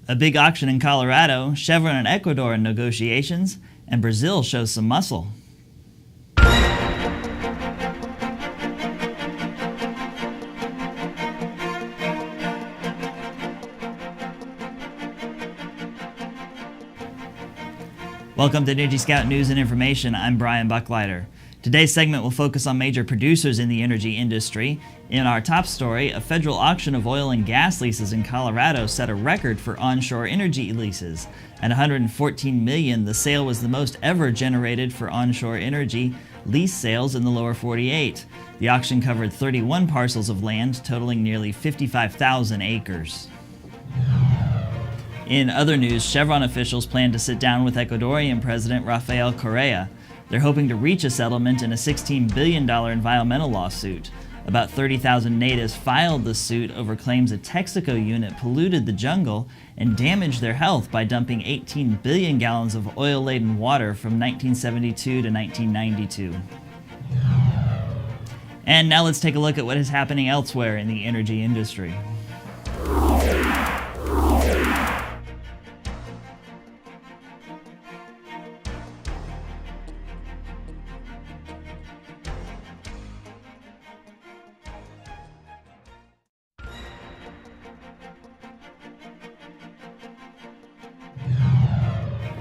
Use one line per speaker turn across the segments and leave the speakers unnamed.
A big auction in Colorado, Chevron and Ecuador in negotiations, and Brazil shows some muscle. Welcome to Energy Scout News and Information. I'm Brian Bucklider. Today's segment will focus on major producers in the energy industry. In our top story, a federal auction of oil and gas leases in Colorado set a record for onshore energy leases. At $114 million, the sale was the most ever generated for onshore energy lease sales in the lower 48. The auction covered 31 parcels of land, totaling nearly 55,000 acres. In other news, Chevron officials plan to sit down with Ecuadorian President Rafael Correa. They're hoping to reach a settlement in a $16 billion environmental lawsuit. About 30,000 natives filed the suit over claims a Texaco unit polluted the jungle and damaged their health by dumping 18 billion gallons of oil-laden water from 1972 to 1992. And now let's take a look at what is happening elsewhere in the energy industry.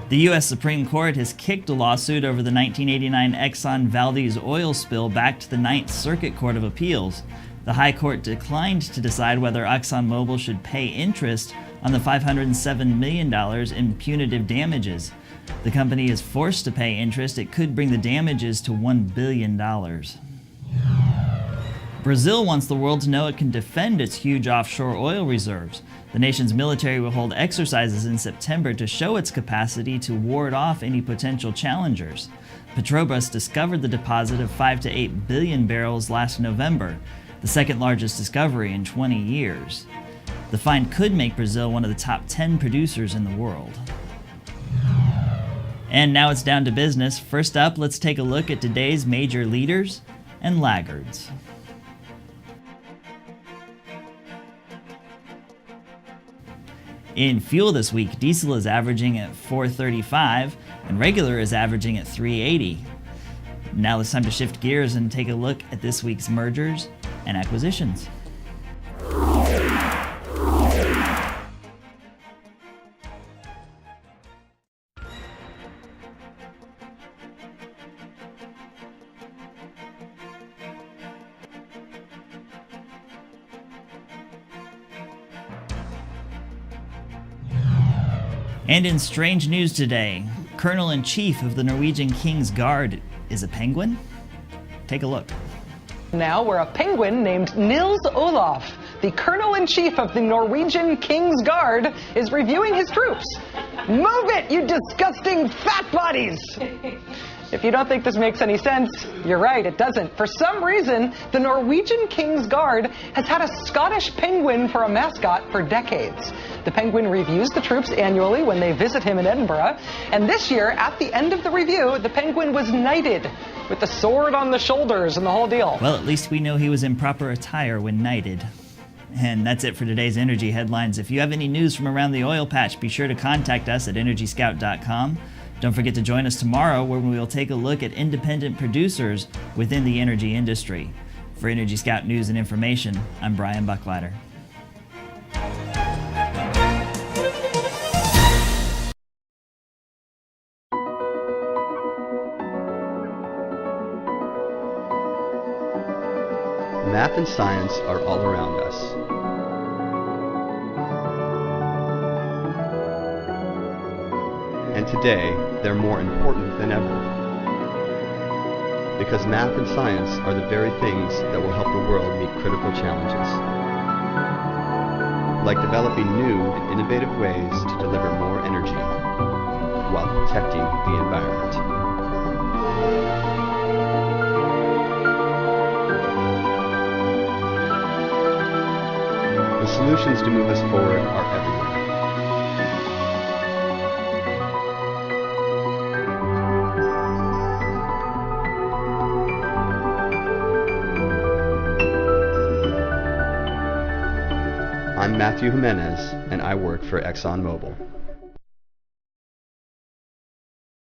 The U.S. Supreme Court has kicked a lawsuit over the 1989 Exxon Valdez oil spill back to the Ninth Circuit Court of Appeals. The High Court declined to decide whether ExxonMobil should pay interest on the $507 million in punitive damages. The company is forced to pay interest. It could bring the damages to $1 billion. Brazil wants the world to know it can defend its huge offshore oil reserves. The nation's military will hold exercises in September to show its capacity to ward off any potential challengers. Petrobras discovered the deposit of 5 to 8 billion barrels last November, the second largest discovery in 20 years. The find could make Brazil one of the top 10 producers in the world. And now it's down to business. First up, let's take a look at today's major leaders and laggards. In fuel this week, diesel is averaging at $4.35 and regular is averaging at $3.80. Now it's time to shift gears and take a look at this week's mergers and acquisitions. And in strange news today, Colonel-in-Chief of the Norwegian King's Guard is a penguin? Take a look.
Now we're a penguin named Nils Olaf. The Colonel-in-Chief of the Norwegian King's Guard is reviewing his troops. Move it, you disgusting fat bodies! If you don't think this makes any sense, you're right, it doesn't. For some reason, the Norwegian King's Guard has had a Scottish penguin for a mascot for decades. The penguin reviews the troops annually when they visit him in Edinburgh. And this year, at the end of the review, the penguin was knighted with the sword on the shoulders and the whole deal.
Well, at least we know he was in proper attire when knighted. And that's it for today's energy headlines. If you have any news from around the oil patch, be sure to contact us at energyscout.com. Don't forget to join us tomorrow where we will take a look at independent producers within the energy industry. For Energy Scout News and Information, I'm Brian Bucklider.
Math and science are all around us. And today, they're more important than ever. Because math and science are the very things that will help the world meet critical challenges. Like developing new and innovative ways to deliver more energy while protecting the environment. The solutions to move us forward are everywhere. I'm Matthew Matthew Jimenez, and I work for ExxonMobil.